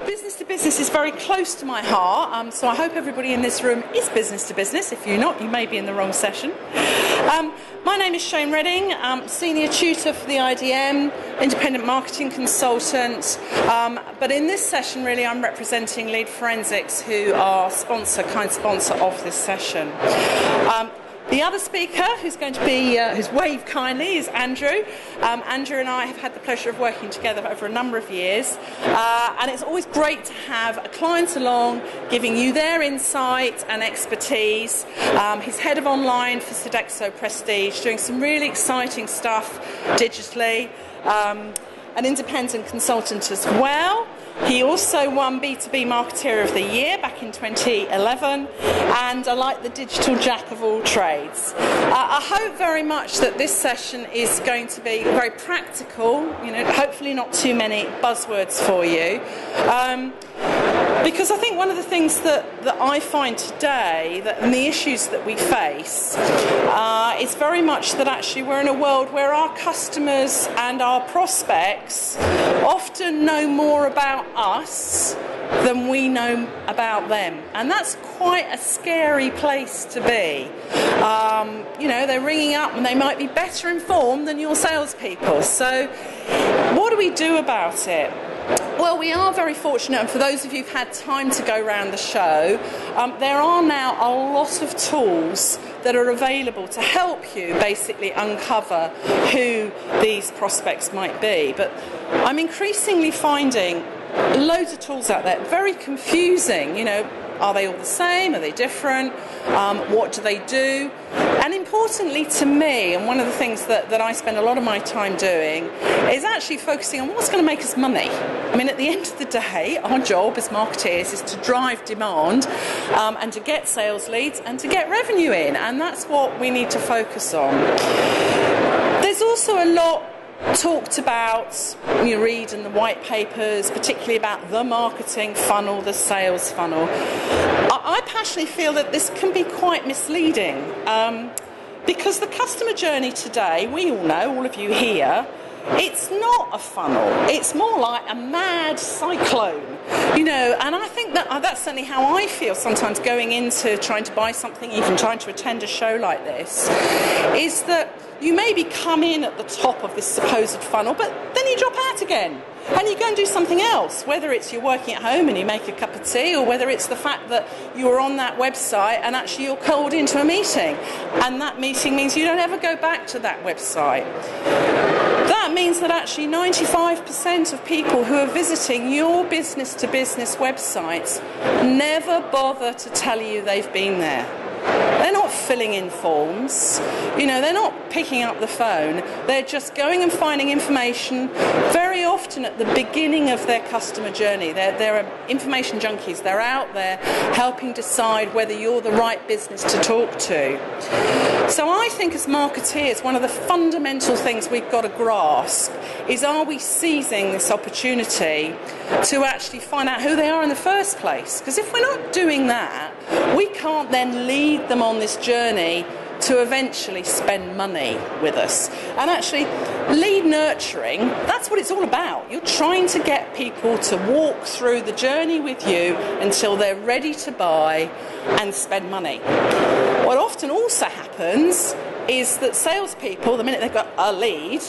Business to business is very close to my heart, so I hope everybody in this room is business to business. If you're not, you may be in the wrong session. My name is Shane Redding. I'm Senior Tutor for the IDM, Independent Marketing Consultant, but in this session really I'm representing Lead Forensics, who are kind sponsor of this session. The other speaker who's going to be, who's waved kindly, is Andrew. Andrew and I have had the pleasure of working together over a number of years, and it's always great to have a client along giving you their insight and expertise. He's head of online for Sodexo Prestige, doing some really exciting stuff digitally, an independent consultant as well. He also won B2B Marketeer of the Year back in 2011, and I like the digital jack of all trades. I hope very much that this session is going to be very practical, hopefully not too many buzzwords for you. Because I think one of the things that I find today, and the issues that we face, is very much that actually we're in a world where our customers and our prospects often know more about us than we know about them. And that's quite a scary place to be. They're ringing up and they might be better informed than your salespeople. So what do we do about it? Well, we are very fortunate, and for those of you who've had time to go around the show, there are now a lot of tools that are available to help you basically uncover who these prospects might be. But I'm increasingly finding loads of tools out there, very confusing. Are they all the same? Are they different? What do they do? And importantly to me, and one of the things that I spend a lot of my time doing, is actually focusing on what's going to make us money. I mean, at the end of the day, our job as marketeers is to drive demand and to get sales leads and to get revenue in, and that's what we need to focus on. There's also a lot talked about, you read in the white papers, particularly about the marketing funnel, the sales funnel. I passionately feel that this can be quite misleading because the customer journey today, we all know, all of you here, it's not a funnel. It's more like a mad cyclone, and I think that's certainly how I feel sometimes going into trying to buy something, even trying to attend a show like this, is that you maybe come in at the top of this supposed funnel, but then you drop out again. And you go and do something else, whether it's you're working at home and you make a cup of tea, or whether it's the fact that you're on that website and actually you're called into a meeting. And that meeting means you don't ever go back to that website. That means that actually 95% of people who are visiting your business-to-business websites never bother to tell you they've been there. They're not filling in forms, they're not picking up the phone, they're just going and finding information very often at the beginning of their customer journey. They're information junkies, they're out there helping decide whether you're the right business to talk to. So I think as marketeers, one of the fundamental things we've got to grasp is, are we seizing this opportunity to actually find out who they are in the first place? Because if we're not doing that, we can't then lead them on this journey to eventually spend money with us. And actually, lead nurturing, that's what it's all about. You're trying to get people to walk through the journey with you until they're ready to buy and spend money. What often also happens is that salespeople, the minute they've got a lead,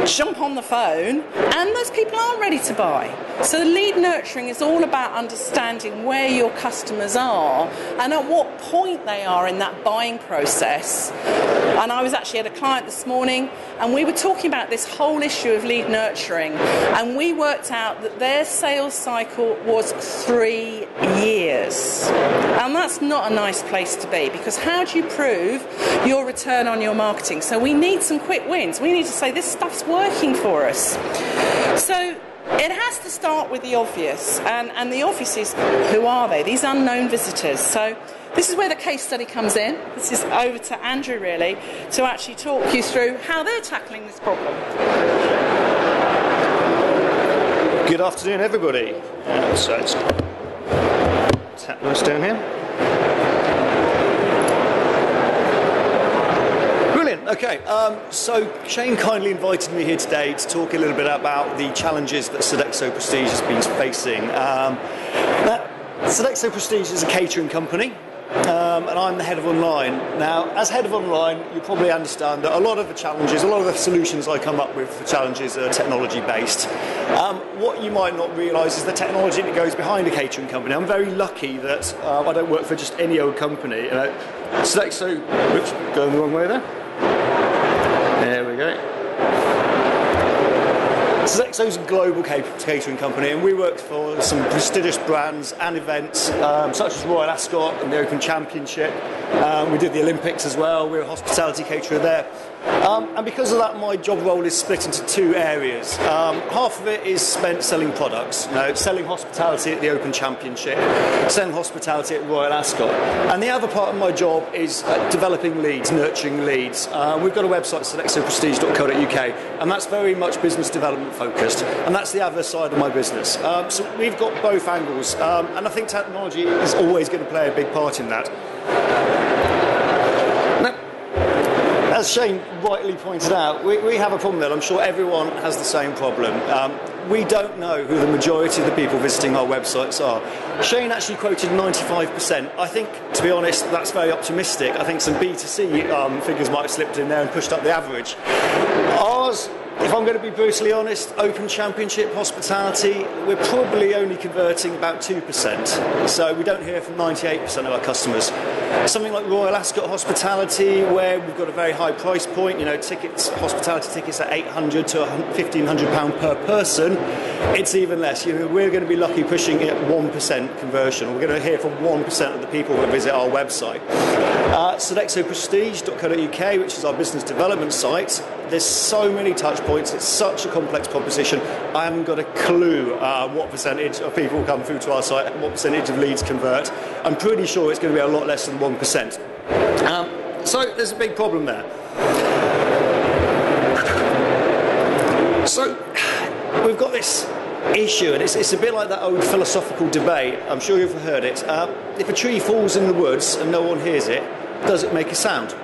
jump on the phone, and those people aren't ready to buy. So lead nurturing is all about understanding where your customers are and at what point they are in that buying process. And I was actually at a client this morning, and we were talking about this whole issue of lead nurturing, and we worked out that their sales cycle was 3 years. And that's not a nice place to be, because how do you prove your return on your marketing? So we need some quick wins. We need to say this stuff's working for us. So it has to start with the obvious, and the obvious is, who are they? These unknown visitors. So this is where the case study comes in. This is over to Andrew, really, to actually talk you through how they're tackling this problem. Good afternoon, everybody. So let's tap this down here. Brilliant. Okay, so Shane kindly invited me here today to talk a little bit about the challenges that Sodexo Prestige has been facing. Sodexo Prestige is a catering company, and I'm the head of online. Now, as head of online, you probably understand that a lot of the challenges, a lot of the solutions I come up with for challenges are technology-based. What you might not realise is the technology that goes behind a catering company. I'm very lucky that I don't work for just any old company. Sodexo, oops, going the wrong way there. There we go. Sodexo's a global catering company, and we work for some prestigious brands and events such as Royal Ascot and the Open Championship. We did the Olympics as well. We're a hospitality caterer there. And because of that, my job role is split into two areas. Half of it is spent selling products, selling hospitality at the Open Championship, selling hospitality at Royal Ascot. And the other part of my job is developing leads, nurturing leads. We've got a website, sodexoprestige.co.uk, and that's very much business development focused. And that's the other side of my business. So we've got both angles, and I think technology is always going to play a big part in that. As Shane rightly pointed out, we have a problem there. I'm sure everyone has the same problem. We don't know who the majority of the people visiting our websites are. Shane actually quoted 95%. I think, to be honest, that's very optimistic. I think some B2C figures might have slipped in there and pushed up the average. Ours, if I'm going to be brutally honest, Open Championship hospitality, we're probably only converting about 2%. So we don't hear from 98% of our customers. Something like Royal Ascot hospitality, where we've got a very high price point, tickets, hospitality tickets are £800 to £1,500 per person, it's even less. We're going to be lucky pushing it 1% conversion. We're going to hear from 1% of the people that visit our website. Sodexoprestige.co.uk, which is our business development site, there's so many touch points, it's such a complex proposition. I haven't got a clue what percentage of people come through to our site, what percentage of leads convert. I'm pretty sure it's going to be a lot less than 1%. So there's a big problem there. So we've got this issue, and it's a bit like that old philosophical debate. I'm sure you've heard it. If a tree falls in the woods and no one hears it, does it make a sound?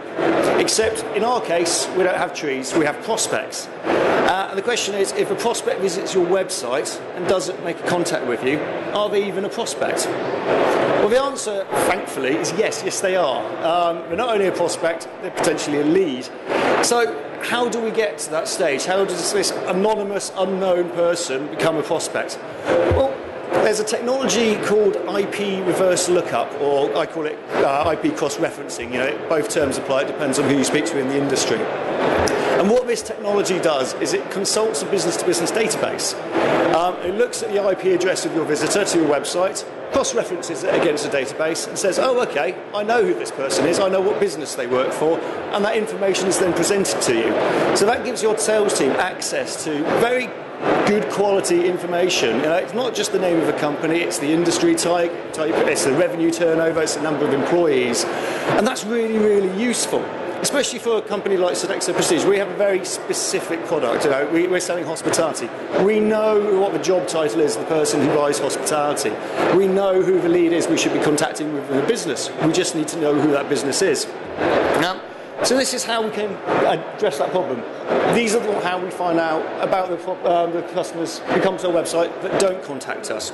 Except in our case, we don't have trees, we have prospects. And the question is, if a prospect visits your website and doesn't make a contact with you, are they even a prospect? Well, the answer, thankfully, is yes they are. They're not only a prospect, they're potentially a lead. So how do we get to that stage? How does this anonymous, unknown person become a prospect? Well, there's a technology called IP reverse lookup, or I call it IP cross-referencing. Both terms apply, it depends on who you speak to in the industry. And what this technology does is it consults a business-to-business database. It looks at the IP address of your visitor to your website, cross-references it against a database and says, oh, okay, I know who this person is, I know what business they work for, and that information is then presented to you. So that gives your sales team access to very good quality information. It's not just the name of a company, it's the industry type, it's the revenue turnover, it's the number of employees, and that's really, really useful. Especially for a company like Sodexo Prestige, we have a very specific product. We're selling hospitality. We know what the job title is of the person who buys hospitality. We know who the lead is we should be contacting within the business. We just need to know who that business is. So this is how we can address that problem. These are how we find out about the customers who come to our website but don't contact us.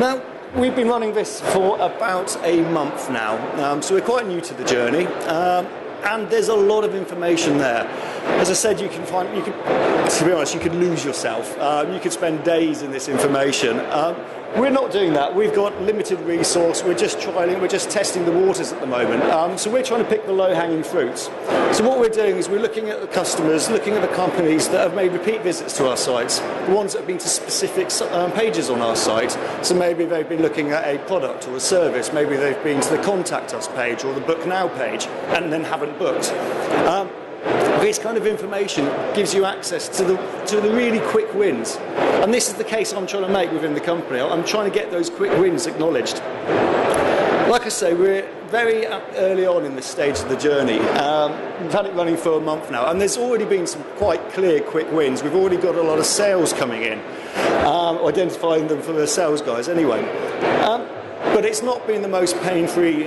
Now, we've been running this for about a month now, so we're quite new to the journey, and there's a lot of information there. As I said, to be honest, you could lose yourself. You could spend days in this information. We're not doing that. We've got limited resource. We're just testing the waters at the moment. So we're trying to pick the low-hanging fruits. So what we're doing is we're looking at the customers, looking at the companies that have made repeat visits to our sites, the ones that have been to specific pages on our site. So maybe they've been looking at a product or a service. Maybe they've been to the Contact Us page or the Book Now page and then haven't booked. This kind of information gives you access to the really quick wins. And this is the case I'm trying to make within the company. I'm trying to get those quick wins acknowledged. Like I say, we're very early on in this stage of the journey. We've had it running for a month now, and there's already been some quite clear quick wins. We've already got a lot of sales coming in, identifying them for the sales guys anyway. But it's not been the most pain-free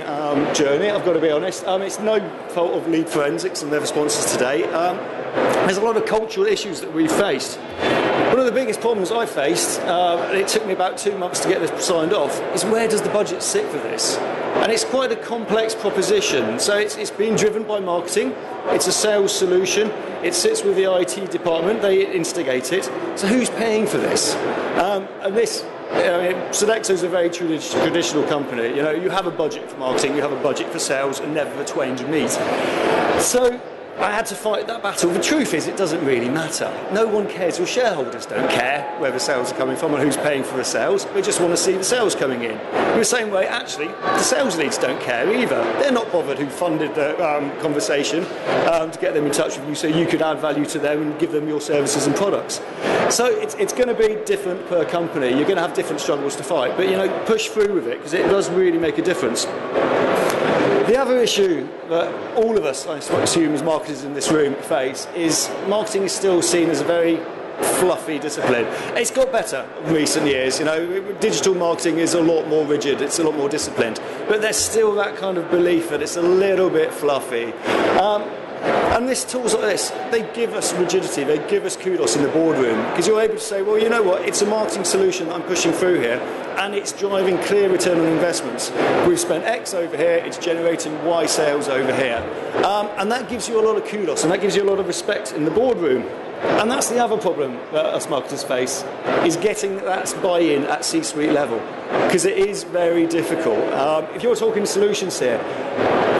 journey, I've got to be honest. It's no fault of Lead Forensics and their responses today. There's a lot of cultural issues that we've faced. One of the biggest problems I faced, and it took me about 2 months to get this signed off, is where does the budget sit for this? And it's quite a complex proposition. So it's being driven by marketing. It's a sales solution. It sits with the IT department. They instigate it. So who's paying for this? And this, Sodexo is a very traditional company. You know, you have a budget for marketing, you have a budget for sales, and never for twain to meet. So I had to fight that battle. The truth is, it doesn't really matter. No one cares. Your shareholders don't care where the sales are coming from and who's paying for the sales. They just want to see the sales coming in. In the same way, actually, the sales leads don't care either. They're not bothered who funded the conversation to get them in touch with you so you could add value to them and give them your services and products. So it's going to be different per company. You're going to have different struggles to fight. But, push through with it because it does really make a difference. The other issue that all of us, I assume, as marketers in this room face is marketing is still seen as a very fluffy discipline. It's got better in recent years. Digital marketing is a lot more rigid, it's a lot more disciplined, but there's still that kind of belief that it's a little bit fluffy. And tools like this, they give us rigidity, they give us kudos in the boardroom, because you're able to say, well, you know what, it's a marketing solution that I'm pushing through here, and it's driving clear return on investments. We've spent X over here, it's generating Y sales over here. And that gives you a lot of kudos, and that gives you a lot of respect in the boardroom. And that's the other problem that us marketers face, is getting that buy-in at C-suite level, because it is very difficult. If you're talking solutions here,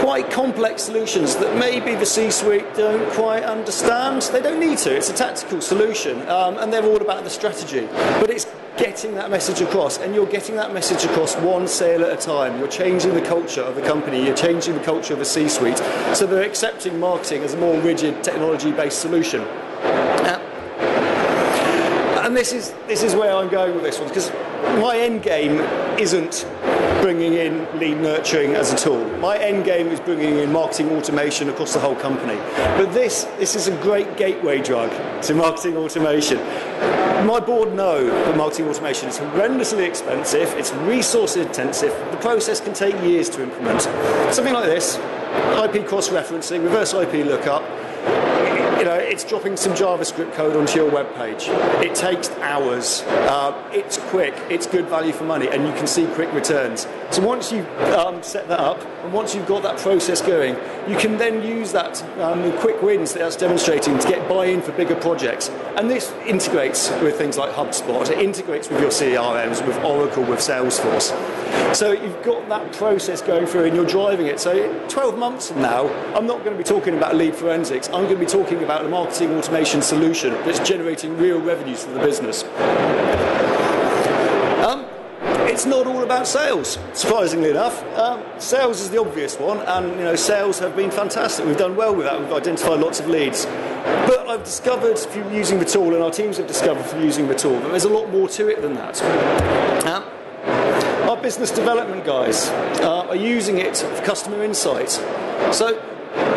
quite complex solutions that maybe the C-suite don't quite understand. They don't need to. It's a tactical solution, and they're all about the strategy. But it's getting that message across, and you're getting that message across one sale at a time. You're changing the culture of the company. You're changing the culture of the C-suite. So they're accepting marketing as a more rigid, technology-based solution. And this is where I'm going with this one, because my end game isn't bringing in lead nurturing as a tool. My end game is bringing in marketing automation across the whole company. But this is a great gateway drug to marketing automation. My board know that marketing automation is horrendously expensive, it's resource intensive, the process can take years to implement. Something like this, IP cross-referencing, reverse IP lookup, it's dropping some JavaScript code onto your web page. It takes hours. It's quick. It's good value for money, and you can see quick returns. So once you set that up, and once you've got that process going, you can then use that quick wins that's demonstrating to get buy-in for bigger projects. And this integrates with things like HubSpot. It integrates with your CRMs, with Oracle, with Salesforce. So you've got that process going through, and you're driving it. So 12 months from now, I'm not going to be talking about lead forensics. I'm going to be talking about a marketing automation solution that's generating real revenues for the business. It's not all about sales, surprisingly enough. Sales is the obvious one, and sales have been fantastic. We've done well with that. We've identified lots of leads. But I've discovered from using the tool, and our teams have discovered from using the tool, that there's a lot more to it than that. Our business development guys are using it for customer insights. So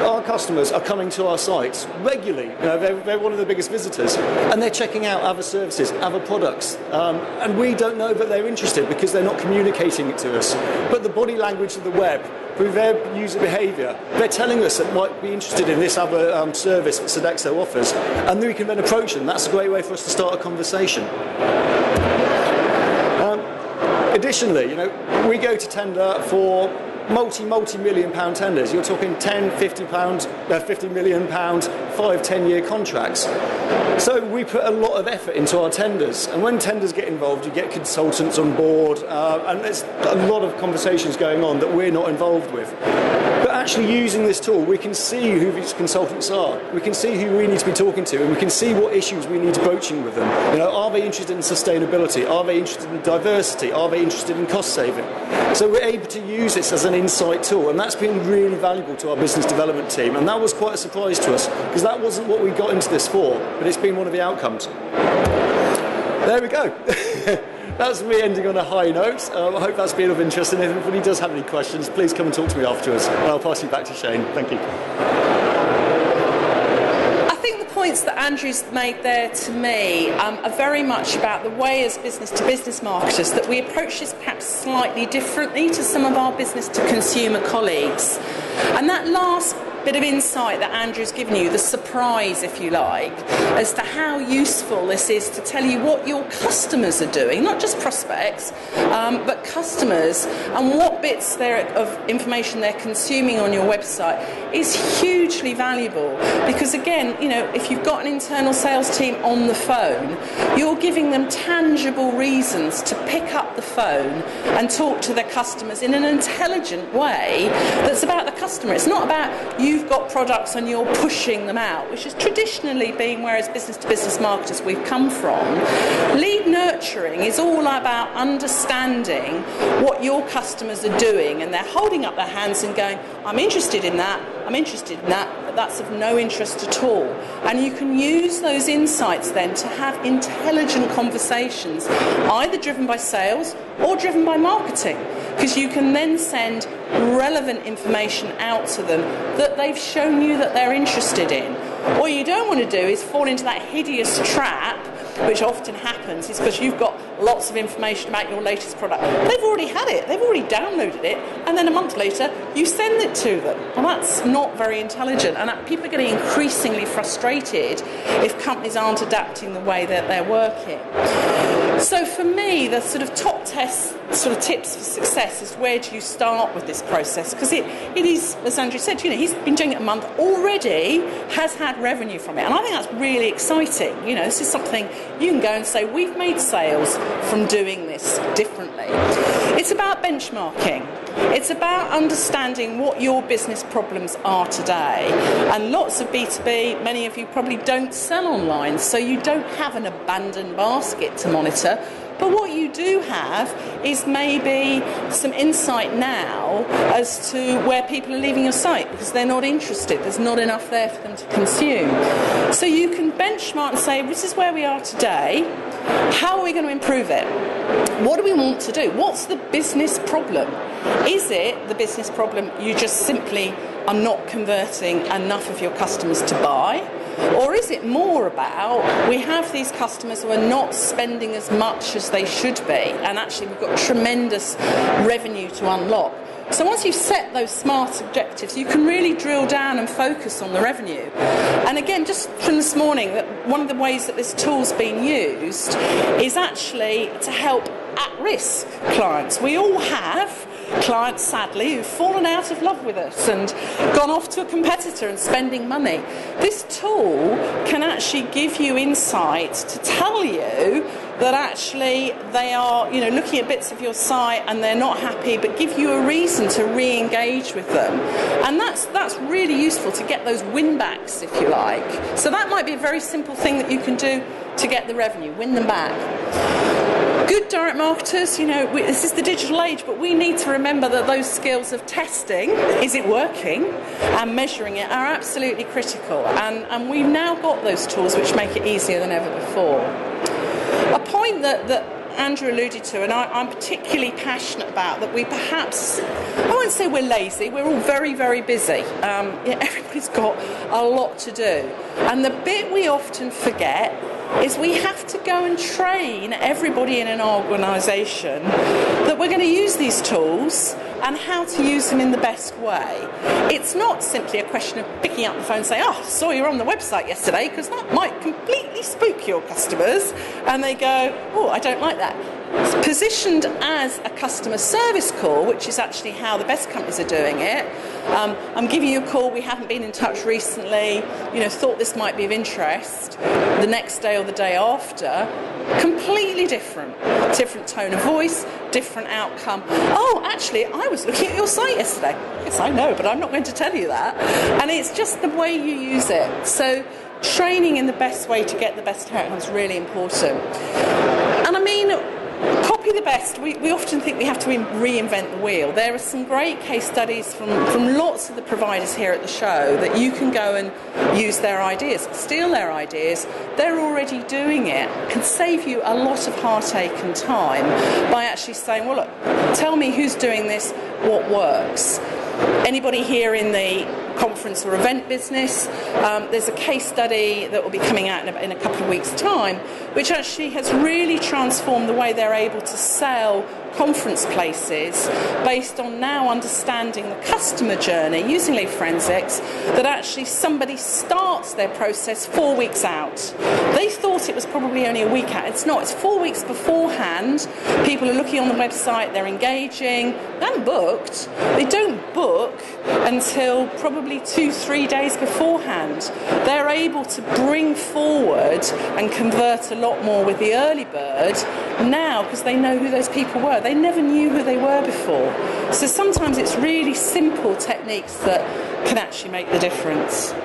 our customers are coming to our sites regularly. They're one of the biggest visitors, and they're checking out other services, other products, and we don't know that they're interested because they're not communicating it to us. But the body language of the web, through their user behaviour, they're telling us that might be interested in this other service that Sodexo offers, and we can then approach them. That's a great way for us to start a conversation. Additionally, we go to tender for multi-million pound tenders. You're talking 10, 50 million pound, 5-10 year contracts. So we put a lot of effort into our tenders, and when tenders get involved, you get consultants on board, and there's a lot of conversations going on that we're not involved with. But actually using this tool, we can see who these consultants are. We can see who we need to be talking to, and we can see what issues we need to broaching with them. Are they interested in sustainability? Are they interested in diversity? Are they interested in cost saving? So we're able to use this as an insight tool, and that's been really valuable to our business development team, and that was quite a surprise to us, because that wasn't what we got into this for, but it's been one of the outcomes. There we go. That's me ending on a high note. I hope that's been of interest, and if anybody does have any questions, please come and talk to me afterwards, and I'll pass you back to Shane. Thank you. I think the point points that Andrew's made there to me are very much about the way as business-to-business marketers that we approach this perhaps slightly differently to some of our business-to-consumer colleagues. And that last bit of insight that Andrew's given you, the surprise, if you like, as to how useful this is to tell you what your customers are doing, not just prospects, but customers, and what bits of information they're consuming on your website is hugely valuable. Because again, you know, if you've got an internal sales team on the phone, you're giving them tangible reasons to pick up the phone and talk to their customers in an intelligent way that's about the customer. It's not about you've got products and you're pushing them out, which has traditionally been where as business-to-business marketers we've come from. Lead nurturing is all about understanding what your customers are doing, and they're holding up their hands and going, I'm interested in that, I'm interested in that, but that's of no interest at all. And you can use those insights then to have intelligent conversations, either driven by sales or driven by marketing, because you can then send relevant information out to them that they've shown you that they're interested in. What you don't want to do is fall into that hideous trap, which often happens, is because you've got lots of information about your latest product. They've already had it, they've already downloaded it, and then a month later you send it to them. Well, that's not very intelligent, and people are getting increasingly frustrated if companies aren't adapting the way that they're working. So for me, the sort of top tips for success is, where do you start with this process? Because it is, as Andrew said, you know, he's been doing it a month, already has had revenue from it, and I think that's really exciting. You know, this is something you can go and say, we've made sales from doing this differently. It's about benchmarking. It's about understanding what your business problems are today. And lots of B2B, many of you probably don't sell online, so you don't have an abandoned basket to monitor. But what you do have is maybe some insight now as to where people are leaving your site because they're not interested. There's not enough there for them to consume. So you can benchmark and say, this is where we are today. How are we going to improve it? What do we want to do? What's the business problem? Is it the business problem you just simply are not converting enough of your customers to buy? Or is it more about, we have these customers who are not spending as much as they should be, and actually we've got tremendous revenue to unlock. So once you've set those smart objectives, you can really drill down and focus on the revenue. And again, just from this morning, that one of the ways that this tool's been used is actually to help at-risk clients. We all have clients, sadly, who've fallen out of love with us and gone off to a competitor and spending money. This tool can actually give you insight to tell you that actually they are, you know, looking at bits of your site and they're not happy, but give you a reason to re-engage with them. And that's really useful to get those win-backs, if you like. So that might be a very simple thing that you can do to get the revenue, win them back. Good direct marketers, you know, this is the digital age, but we need to remember that those skills of testing, is it working, and measuring it are absolutely critical. And we've now got those tools which make it easier than ever before. A point that Andrew alluded to, and I'm particularly passionate about, that we perhaps, I won't say we're lazy, we're all very, very busy. Everybody's got a lot to do. And the bit we often forget is we have to go and train everybody in an organisation that we're going to use these tools and how to use them in the best way. It's not simply a question of picking up the phone and saying, oh, saw you on the website yesterday, because that might completely spook your customers, and they go, oh, I don't like that. It's positioned as a customer service call, which is actually how the best companies are doing it. I'm giving you a call, we haven't been in touch recently, you know, thought this might be of interest. The next day or the day after, completely different tone of voice, different outcome. Oh, actually, I was looking at your site yesterday. Yes, I know, but I'm not going to tell you that. And it's just the way you use it. So training in the best way to get the best outcomes is really important. And I mean, copy the best. We often think we have to reinvent the wheel. There are some great case studies from lots of the providers here at the show that you can go and use their ideas, steal their ideas. They're already doing it. It can save you a lot of heartache and time by actually saying, well, look, tell me who's doing this, what works. Anybody here in the conference or event business. There's a case study that will be coming out in a couple of weeks' time, which actually has really transformed the way they're able to sell conference places based on now understanding the customer journey using lead forensics, that actually somebody starts their process 4 weeks out. They thought it was probably only a week out. It's not. It's 4 weeks beforehand. People are looking on the website, they're engaging, they haven't booked. They don't book until probably 2-3 days beforehand. They're able to bring forward and convert a lot more with the early bird now because they know who those people were. They never knew who they were before. So sometimes it's really simple techniques that can actually make the difference.